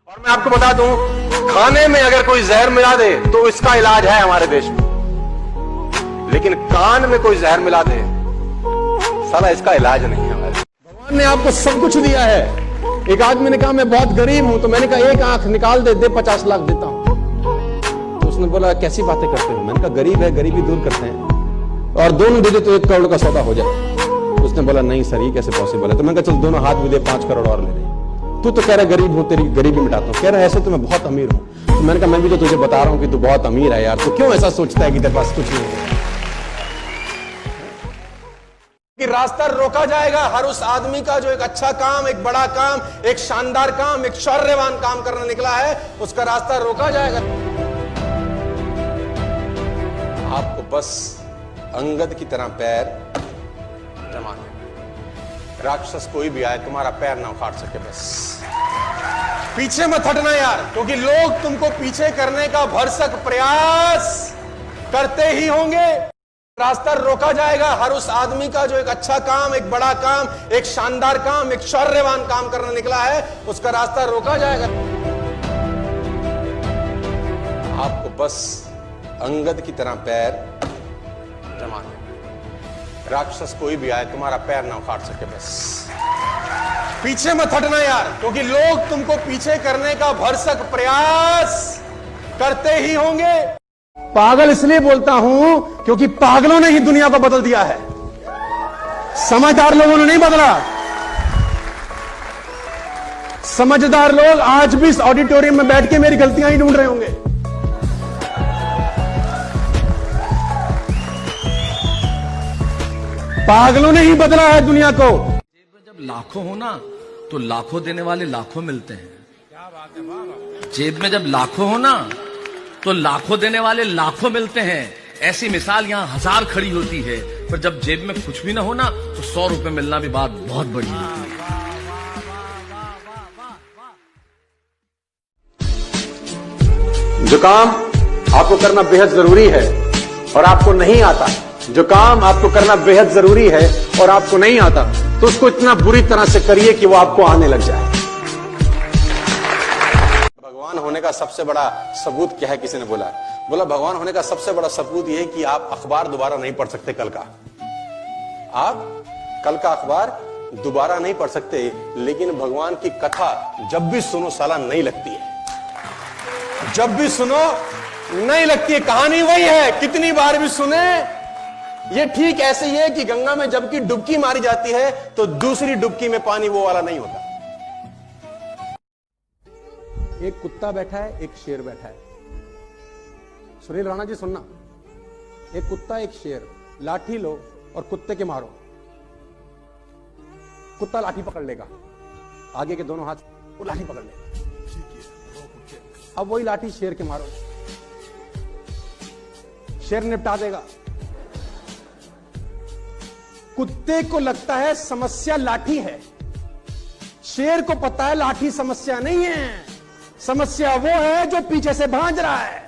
और मैं आपको बता दूं, खाने में अगर कोई जहर मिला दे तो इसका इलाज है हमारे देश में, लेकिन कान में कोई जहर मिला दे साला इसका इलाज नहीं है हमारे। भगवान ने आपको सब कुछ दिया है। एक आदमी ने कहा मैं बहुत गरीब हूं, तो मैंने कहा एक आंख निकाल दे 50 लाख देता हूं। तो उसने बोला कैसी बातें करते हो? मैंने कहा गरीब है, गरीबी दूर करते हैं, और दोनों दे दे तो 1 करोड़ का सौदा हो जाए। उसने बोला नहीं सर, ये कैसे पॉसिबल है? तो मैंने कहा चल दोनों हाथ भी दे, 5 करोड़ और ले ले। तू तो कह रहा गरीब हूं, तेरी गरीबी मिटाता हूं। कह रहा ऐसे तो मैं बहुत अमीर हूं। तो मैंने कहा मैं भी तो तुझे बता रहा हूं कि तू बहुत अमीर है यार, तो क्यों ऐसा सोचता है कि तेरे पास कुछ नहीं है? कि रास्ता रोका जाएगा हर उस आदमी का जो एक अच्छा काम, एक बड़ा काम, एक शानदार काम, एक शौर्यवान काम करने निकला है, उसका रास्ता रोका जाएगा। आपको बस अंगद की तरह पैर जमाने, राक्षस कोई भी आए तुम्हारा पैर ना उखाड़ सके। बस पीछे मत हटना यार, क्योंकि लोग तुमको पीछे करने का भरसक प्रयास करते ही होंगे। रास्ता रोका जाएगा हर उस आदमी का जो एक अच्छा काम, एक बड़ा काम, एक शानदार काम, एक शौर्यवान काम करने निकला है, उसका रास्ता रोका जाएगा। आपको बस अंगद की तरह पैर जमाने, राक्षस कोई भी आए तुम्हारा पैर ना उखाड़ सके। बस पीछे मत हटना यार, क्योंकि लोग तुमको पीछे करने का भरसक प्रयास करते ही होंगे। पागल इसलिए बोलता हूं क्योंकि पागलों ने ही दुनिया को बदल दिया है, समझदार लोगों ने नहीं बदला। समझदार लोग आज भी इस ऑडिटोरियम में बैठ के मेरी गलतियां ही ढूंढ रहे होंगे। पागलों ने ही बदला है दुनिया को। जेब में जब लाखों हो ना तो लाखों देने वाले लाखों मिलते हैं। क्या बात है, वाह। जेब में जब लाखों हो ना तो लाखों देने वाले लाखों मिलते हैं। ऐसी मिसाल यहाँ 1000 खड़ी होती है, पर जब जेब में कुछ भी ना हो ना तो 100 रुपए मिलना भी बात बहुत बड़ी होती है। जो काम आपको करना बेहद जरूरी है और आपको नहीं आता, जो काम आपको करना बेहद जरूरी है और आपको नहीं आता, तो उसको इतना बुरी तरह से करिए कि वो आपको आने लग जाए। भगवान होने का सबसे बड़ा सबूत क्या है? किसी ने बोला भगवान होने का सबसे बड़ा सबूत यह है कि आप अखबार दोबारा नहीं पढ़ सकते। कल का आप कल का अखबार दोबारा नहीं पढ़ सकते, लेकिन भगवान की कथा जब भी सुनो साला नहीं लगती है। जब भी सुनो नहीं लगती है। कहानी वही है, कितनी बार भी सुने। ये ठीक ऐसे ही है कि गंगा में जबकि डुबकी मारी जाती है तो दूसरी डुबकी में पानी वो वाला नहीं होता। एक कुत्ता बैठा है, एक शेर बैठा है। सुनील राणा जी सुनना, एक कुत्ता एक शेर, लाठी लो और कुत्ते के मारो। कुत्ता लाठी पकड़ लेगा, आगे के दोनों हाथ वो लाठी पकड़ लेगा। अब वही लाठी शेर के मारो, शेर निपटा देगा। कुत्ते को लगता है समस्या लाठी है, शेर को पता है लाठी समस्या नहीं है, समस्या वो है जो पीछे से भांज रहा है।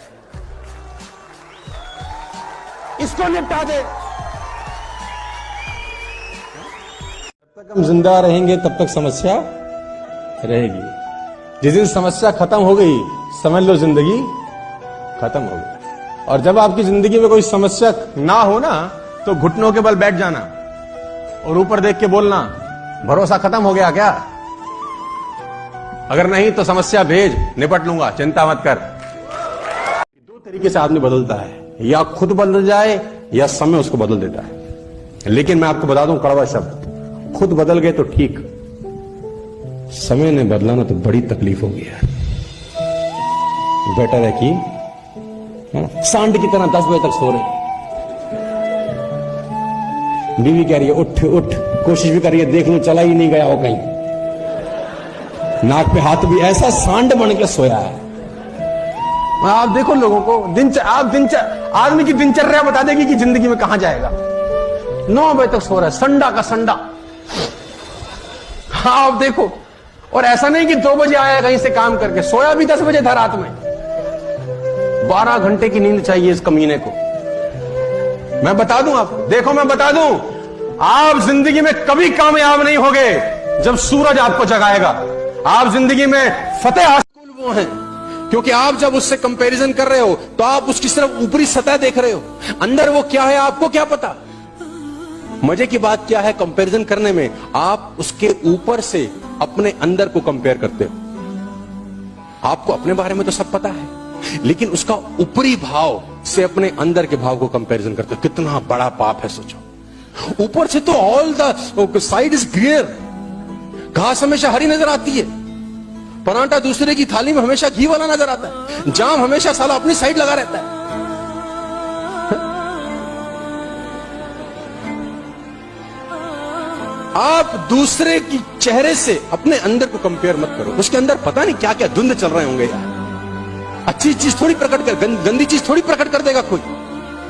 इसको निपटा दे। जब तक हम जिंदा रहेंगे तब तक समस्या रहेगी। जिस दिन समस्या खत्म हो गई समझ लो जिंदगी खत्म हो गई। और जब आपकी जिंदगी में कोई समस्या ना हो ना तो घुटनों के बल बैठ जाना और ऊपर देख के बोलना भरोसा खत्म हो गया क्या? अगर नहीं तो समस्या भेज, निपट लूंगा, चिंता मत कर। 2 तरीके से आदमी बदलता है, या खुद बदल जाए या समय उसको बदल देता है। लेकिन मैं आपको बता दूं कड़वा शब्द, खुद बदल गए तो ठीक, समय ने बदला ना तो बड़ी तकलीफ होगी यार। बेटर है कि सांड की तरह 10 बजे तक सो रहे, बीवी कह रही है उठ उठ, कोशिश भी कर रही है देख लो चला ही नहीं गया हो कहीं, नाक पे हाथ भी, ऐसा सांड बन के सोया है। आप देखो लोगों को आदमी की दिनचर्या बता देगी कि जिंदगी में कहां जाएगा। 9 बजे तक सो रहा है, संडा का संडा। आप देखो, और ऐसा नहीं कि 2 बजे आया कहीं से काम करके, सोया भी 10 बजे था रात में। 12 घंटे की नींद चाहिए इस कमीने को। मैं बता दूं आपको, देखो मैं बता दूं, आप जिंदगी में कभी कामयाब नहीं होगे जब सूरज आपको जगाएगा। आप जिंदगी में फतेह हासिल वो हैं, क्योंकि आप जब उससे कंपैरिजन कर रहे हो तो आप उसकी सिर्फ ऊपरी सतह देख रहे हो, अंदर वो क्या है आपको क्या पता। मजे की बात क्या है कंपैरिजन करने में, आप उसके ऊपर से अपने अंदर को कंपेयर करते हो। आपको अपने बारे में तो सब पता है, लेकिन उसका ऊपरी भाव से अपने अंदर के भाव को कंपैरिजन करते हो। कितना बड़ा पाप है सोचो। ऊपर से तो all the side is clear, घास हमेशा हरी नजर आती है, परांठा दूसरे की थाली में हमेशा घी वाला नजर आता है, जाम हमेशा साला अपनी साइड लगा रहता है। आप दूसरे की चेहरे से अपने अंदर को कंपेयर मत करो। उसके अंदर पता नहीं क्या क्या धुंध चल रहे होंगे यार। अच्छी चीज थोड़ी प्रकट कर, गंदी चीज थोड़ी प्रकट कर देगा कोई।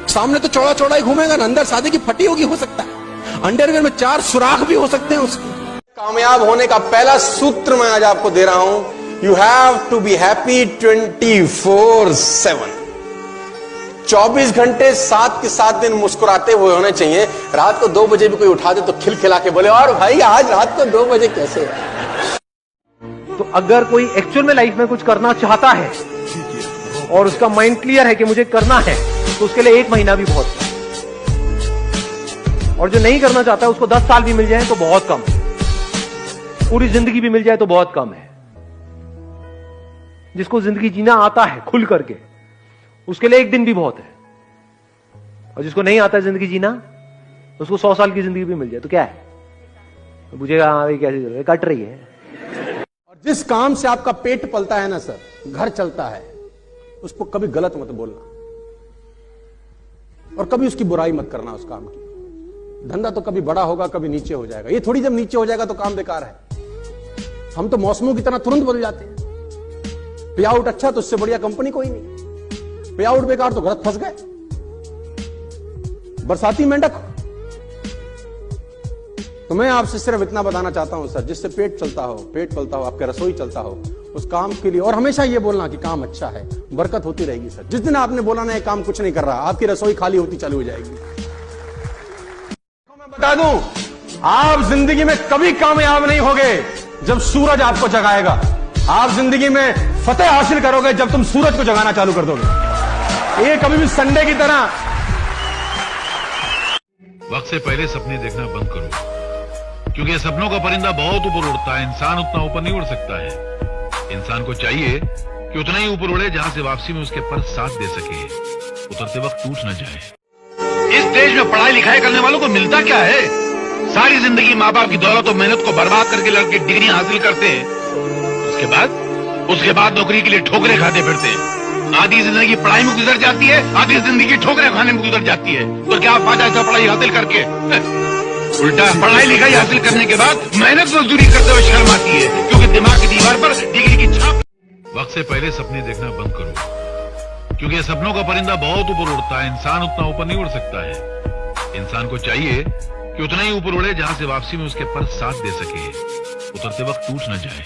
सामने तो चौड़ा चौड़ा ही घूमेगा ना, अंदर सादे की फटी होगी, हो सकता है अंडरवेयर में 4 सुराख भी हो सकते हैं उसके। कामयाब होने का पहला सूत्र मैं आज आपको दे रहा हूं, you have to be happy 24/7। 24 घंटे 7 के 7 दिन मुस्कुराते हुए होने चाहिए। रात को 2 बजे भी कोई उठा दे तो खिलखिला के बोले, और भाई आज रात को 2 बजे कैसे है? तो अगर कोई एक्चुअल में लाइफ में कुछ करना चाहता है और उसका माइंड क्लियर है कि मुझे करना है, तो उसके लिए 1 महीना भी बहुत है। और जो नहीं करना चाहता है उसको 10 साल भी मिल जाए तो बहुत कम है, पूरी जिंदगी भी मिल जाए तो बहुत कम है। जिसको जिंदगी जीना आता है खुल करके, उसके लिए 1 दिन भी बहुत है। और जिसको नहीं आता जिंदगी जीना, उसको 100 साल की जिंदगी भी मिल जाए तो क्या है? तो पूछेगा हाँ भाई कैसे चल रही है? कट रही है। और जिस काम से आपका पेट पलता है ना सर, घर चलता है, उसको कभी गलत मत बोलना और कभी उसकी बुराई मत करना उस काम की। धंधा तो कभी बड़ा होगा कभी नीचे हो जाएगा। ये थोड़ी जब नीचे हो जाएगा तो काम बेकार है। हम तो मौसमों की तरह तुरंत बदल जाते हैं। पे आउट अच्छा तो उससे बढ़िया कंपनी कोई नहीं, पे आउट बेकार तो गलत फंस गए। बरसाती मेंढक। तो मैं आपसे सिर्फ इतना बताना चाहता हूं सर, जिससे पेट चलता हो, पेट पलता हो, आपके रसोई चलता हो, उस काम के लिए और हमेशा ये बोलना कि काम अच्छा है, बरकत होती रहेगी सर। जिस दिन आपने बोला ना ये काम कुछ नहीं कर रहा, आपकी रसोई खाली होती चालू हो जाएगी। मैं बता दूं, आप जिंदगी में कभी कामयाब नहीं होगे जब सूरज आपको जगाएगा। आप जिंदगी में फतेह हासिल करोगे जब तुम सूरज को जगाना चालू कर दोगे। ये कभी भी संडे की तरह। वक्त से पहले सपने देखना बंद करो, क्योंकि सपनों का परिंदा बहुत ऊपर उड़ता है, इंसान उतना ऊपर नहीं उड़ सकता है। इंसान को चाहिए कि उतना ही ऊपर उड़े जहां से वापसी में उसके पर साथ दे सके, उतरते वक्त टूट न जाए। इस देश में पढ़ाई लिखाई करने वालों को मिलता क्या है? सारी जिंदगी माँ बाप की दौलत और मेहनत को बर्बाद करके लड़के डिग्री हासिल करते हैं, उसके बाद नौकरी के लिए ठोकरें खाते फिरते हैं। आधी जिंदगी पढ़ाई में गुजर जाती है, आधी जिंदगी ठोकरें खाने में गुजर जाती है। तो क्या फायदा ऐसा पढ़ाई हासिल करके? उल्टा पढ़ाई लिखाई हासिल करने के बाद मेहनत मजदूरी करते हुए शर्म आती है, क्योंकि दिमाग की दीवार पर डिग्री की छाप। वक्त से पहले सपने देखना बंद करो, क्योंकि सपनों का परिंदा बहुत ऊपर उड़ता है, इंसान उतना ऊपर नहीं उड़ सकता है। इंसान को चाहिए कि उतना ही ऊपर उड़े जहां से वापसी में उसके पर साथ दे सके, उतरते वक्त टूट न जाए।